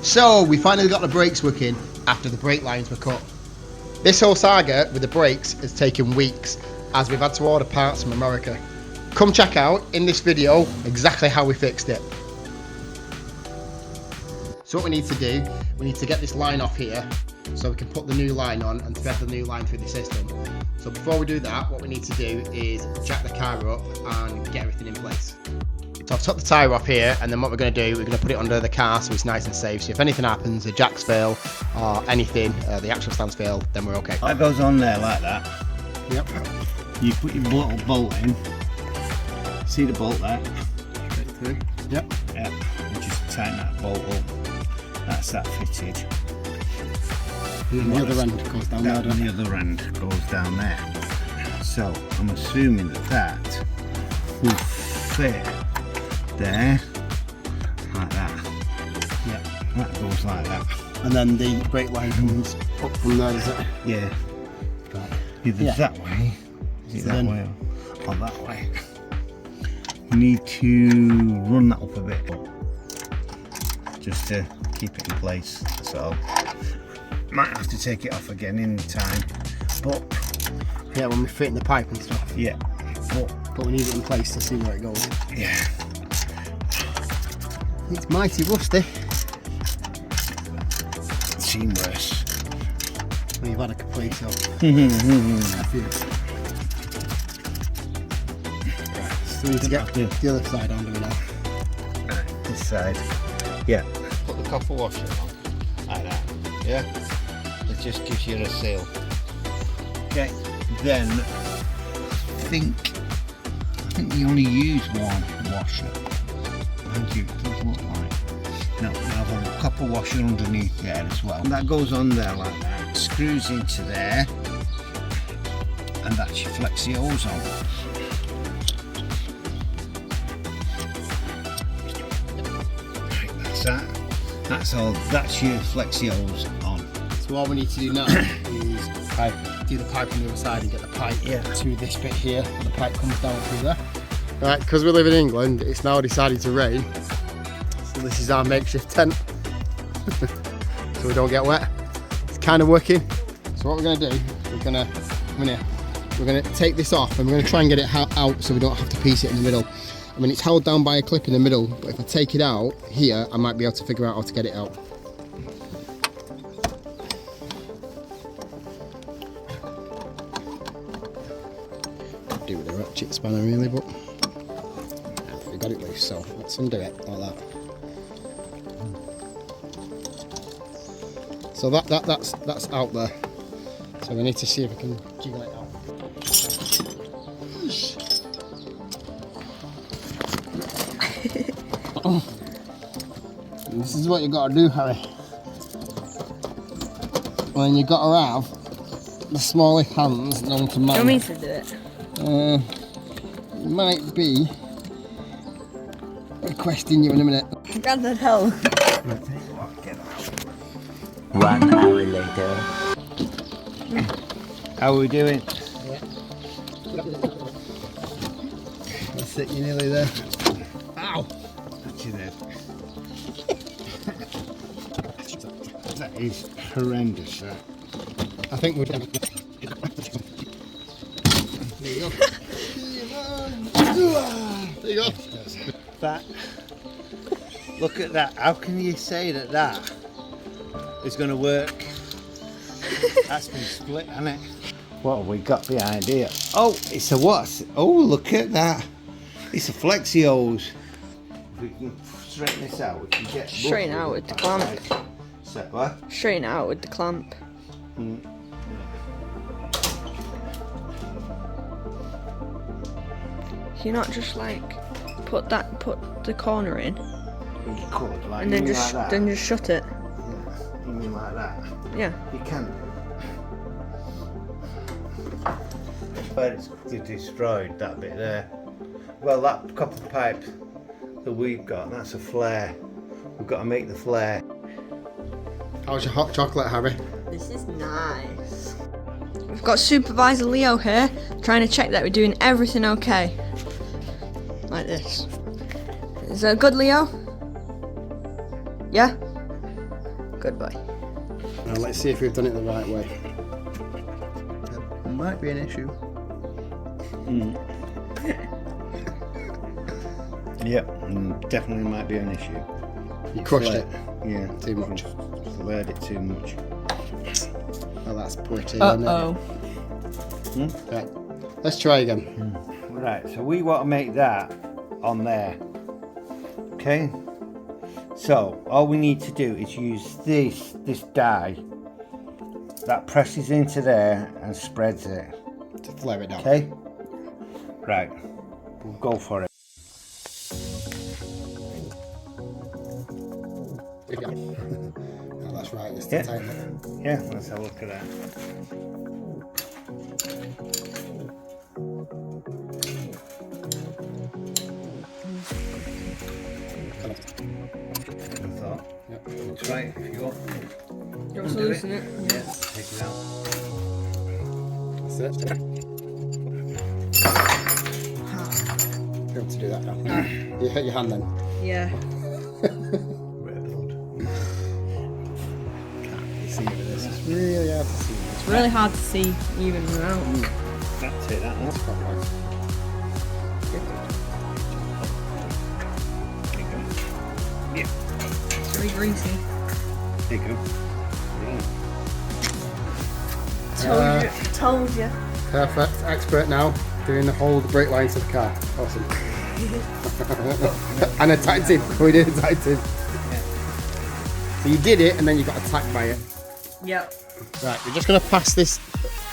So we finally got the brakes working after the brake lines were cut. This whole saga with the brakes has taken weeks as we've had to order parts from America. Come check out in this video exactly how we fixed it. So what we need to do, we need to get this line off here so we can put the new line on and thread the new line through the system. So before we do that, what we need to do is jack the car up and get everything in place. So I've took the tyre off here, and then what we're going to do, we're going to put it under the car so it's nice and safe. So if anything happens, the jacks fail or anything, the axle stands fail, then we're okay. That goes on there like that. Yep. You put your little bolt in. See the bolt there? Straight through. Yep. Yep. And just tighten that bolt up. That's that fitted. And then the other end goes down there. And the other end goes down there. So I'm assuming that will fit there, like that. Yeah. That goes like that. And then the brake line comes up from there, is it? Yeah. Right. Either Yeah. that way, is it So that then- way or that way? You need to run that up a bit just to keep it in place, that's all. Might have to take it off again in time, but Yeah, when we fit in the pipe and stuff. yeah, But we need it in place to see where it goes. yeah. It's mighty rusty. It's seen worse. Well, you've had a Capri, so. So we need to get the other side on, do we now? Right, this side. Yeah. Put the copper washer on, like that, yeah? It just gives you a seal. Okay. Then I think you only use one washer. Thank you. It does look like. No, we have a copper washer underneath there as well. That goes on there like that. Screws into there, and that's your flexi hose on. Right, that's that. That's all. That's your flexi hose on. So all we need to do now is do the pipe on the other side and get the pipe to this bit here, and the pipe comes down through there. Right, because we live in England, it's now decided to rain. So this is our makeshift tent, so we don't get wet. It's kind of working. So what we're going to do, we're going to take this off and we're going to try and get it out so we don't have to piece it in the middle. I mean, it's held down by a clip in the middle, but if I take it out here, I might be able to figure out how to get it out. Do with a ratchet spanner really, but we got it loose, so let's undo it like that. So that's out there. So we need to see if we can jiggle it out. This is what you got to do, Harry. When you got to have the smallest hands known to man. You want me to do it? It might be requesting you in a minute. God, that hell. 1 hour later. How are we doing? That's it, you're nearly there. Ow! That's your head. That is horrendous, that. I think we're done. There you go. There you go. That. Look at that. How can you say that that is going to work? That's been split, hasn't it? What have we got behind here? Oh, it's a what? Oh, look at that. It's a flexi hose. If we can straighten this out, we can get... Straighten out with the clamp. So, what? Straighten it out with the clamp. Mm. Can you not just like put the corner in You could, like, and you then mean just like that? shut it? Yeah, you mean like that? Yeah. You can. But it's destroyed that bit there. Well, that copper pipe that we've got, that's a flare. We've got to make the flare. How's your hot chocolate, Harry? This is nice. We've got Supervisor Leo here, trying to check that we're doing everything okay. Like this. Is that good, Leo? Yeah? Good boy. Now let's see if we've done it the right way. There might be an issue. Yep, definitely might be an issue. You crushed it. Yeah, Too much. Flared it too much. Oh, that's pretty, isn't it? Uh-oh. Right. Let's try again. Right, so we want to make that on there. Okay? So, all we need to do is use this die that presses into there and spreads it. To flare it down. Okay? Right, we'll go for it. Oh, that's right, it's Yeah. the tight. Yeah, let's have a look at that. I thought. Yep. Looks right if you want. You want to loosen it? Yeah, take it out. That's it. Be able to do that now. You hit your hand then. Yeah. Bit of blood. You see it with this. It's really hard to see. It's really hard to see even around. That's it, that one. That's quite nice. There you go. Yeah, It's very greasy. there you go. Told you. Perfect. Expert now. Doing the whole brake lines of the car. Awesome. And a tag team. We did a tag team. So you did it and then you got attacked by it. Yep. Right, we're just going to pass this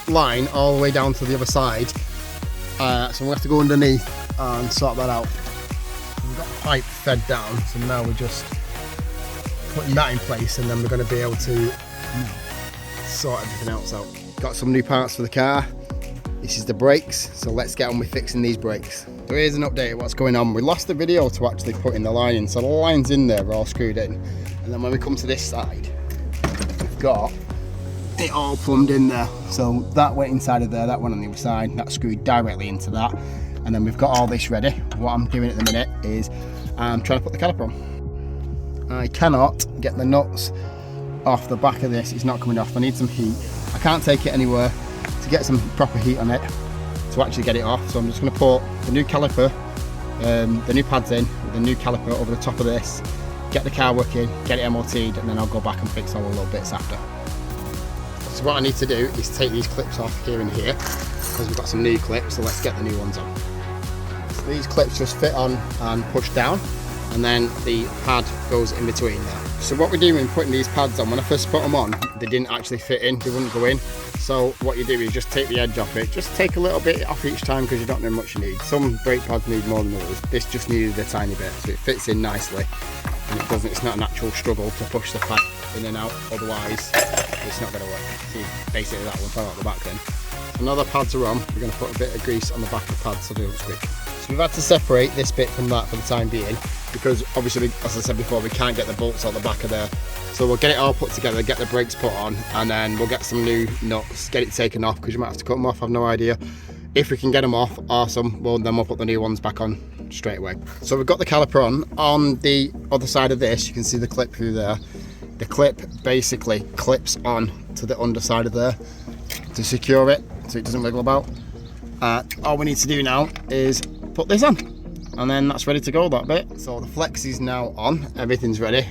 line all the way down to the other side. So we'll have to go underneath and sort that out. We've got the pipe fed down, so now we're just putting that in place and then we're going to be able to sort everything else out. Got some new parts for the car. This is the brakes, so let's get on with fixing these brakes. So here's an update of what's going on. We lost the video to actually put in the line in, so the line's in there, we're all screwed in. And then when we come to this side, we've got it all plumbed in there. So that went inside of there, that went on the other side, that's screwed directly into that. And then we've got all this ready. What I'm doing at the minute is I'm trying to put the caliper on. I cannot get the nuts off the back of this, it's not coming off. I need some heat. I can't take it anywhere to get some proper heat on it to actually get it off. So I'm just going to put the new caliper, the new pads in with the new caliper over the top of this, get the car working, get it MOT'd, and then I'll go back and fix all the little bits after. So what I need to do is take these clips off here and here because we've got some new clips, so let's get the new ones on. So these clips just fit on and push down, and then the pad goes in between there. So what we're doing putting these pads on, when I first put them on, they didn't actually fit in, they wouldn't go in. So what you do is just take the edge off it, just take a little bit off each time because you don't know how much you need. Some brake pads need more than others, this just needed a tiny bit, so it fits in nicely. And it doesn't, it's not an actual struggle to push the pad in and out, otherwise it's not going to work. See, basically that one fell out the back then. So now the pads are on, we're going to put a bit of grease on the back of the pads so they don't squeak. So we've had to separate this bit from that for the time being, because obviously, as I said before, we can't get the bolts out the back of there. So we'll get it all put together, get the brakes put on, and then we'll get some new nuts, get it taken off, because you might have to cut them off, I've no idea. If we can get them off, awesome, well then we'll put the new ones back on straight away. So we've got the caliper on the other side of this, you can see the clip through there. The clip basically clips on to the underside of there to secure it, so it doesn't wiggle about. All we need to do now is put this on, and then that's ready to go, that bit. So the flex is now on, everything's ready.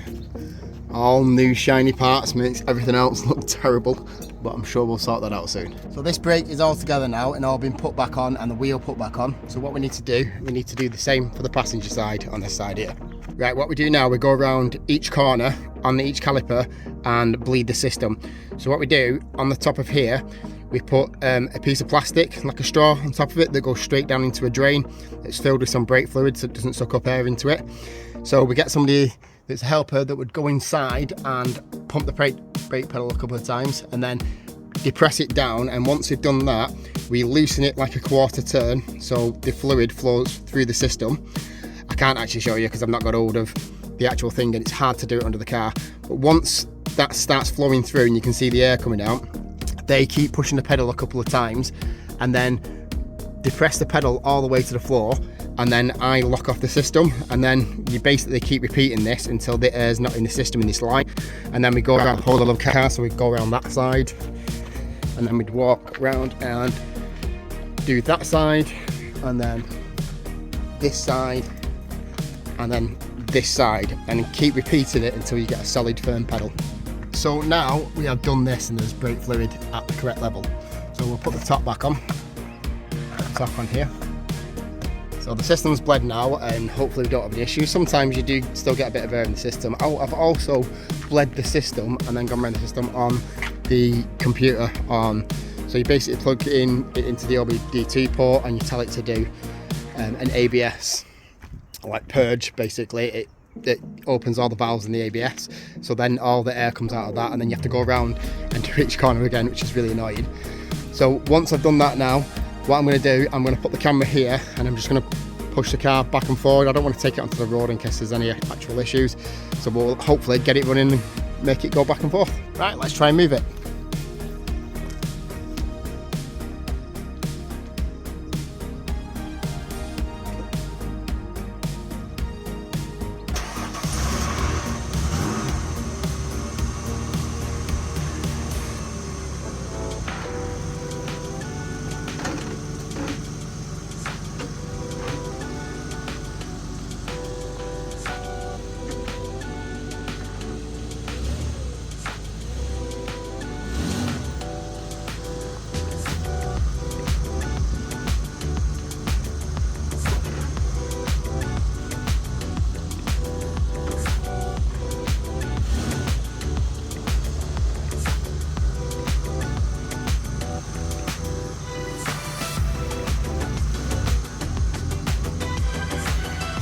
All new shiny parts makes everything else look terrible, but I'm sure we'll sort that out soon. So this brake is all together now and all been put back on and the wheel put back on. So what we need to do the same for the passenger side on this side here. Right, what we do now, we go around each corner on each caliper and bleed the system. So what we do on the top of here, we put a piece of plastic, like a straw on top of it, that goes straight down into a drain. It's filled with some brake fluid so it doesn't suck up air into it. So we get somebody that's a helper that would go inside and pump the brake pedal a couple of times and then depress it down, and once we've done that, we loosen it like a quarter turn so the fluid flows through the system. I can't actually show you because I've not got hold of the actual thing and it's hard to do it under the car, but once that starts flowing through and you can see the air coming out, they keep pushing the pedal a couple of times and then depress the pedal all the way to the floor, and then I lock off the system, and then you basically keep repeating this until the air's not in the system in this line. And then we go around the whole of the car, so we'd go around that side, and then we'd walk around and do that side, and then this side, and then this side, and keep repeating it until you get a solid firm pedal. So now we have done this and there's brake fluid at the correct level. So we'll put the top back on, top on here. So the system's bled now, and hopefully we don't have any issues. Sometimes you do still get a bit of air in the system. I've also bled the system and then gone around the system on the computer on. So you basically plug it into the OBD2 port and you tell it to do an ABS, like purge basically. It opens all the valves in the ABS, so then all the air comes out of that, and then you have to go around and do each corner again, which is really annoying. So once I've done that now, what I'm going to do, I'm going to put the camera here and I'm just going to push the car back and forward. I don't want to take it onto the road in case there's any actual issues. So we'll hopefully get it running and make it go back and forth. Right, let's try and move it.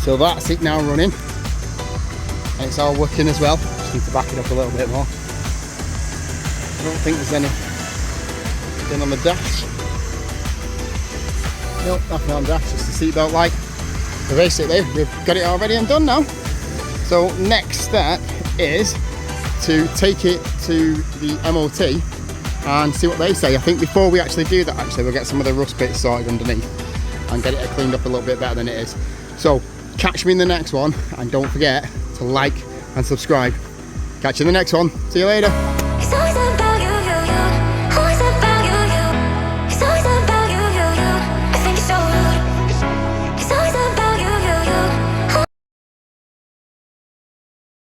So that's it now running, and it's all working as well. Just need to back it up a little bit more. I don't think there's anything on the dash. Nope, nothing on the dash, just the seatbelt light. So basically we've got it all ready and done now. So next step is to take it to the MOT and see what they say. I think before we actually do that, we'll get some of the rust bits sorted underneath and get it cleaned up a little bit better than it is. So catch me in the next one, and don't forget to like and subscribe. Catch you in the next one. See you later.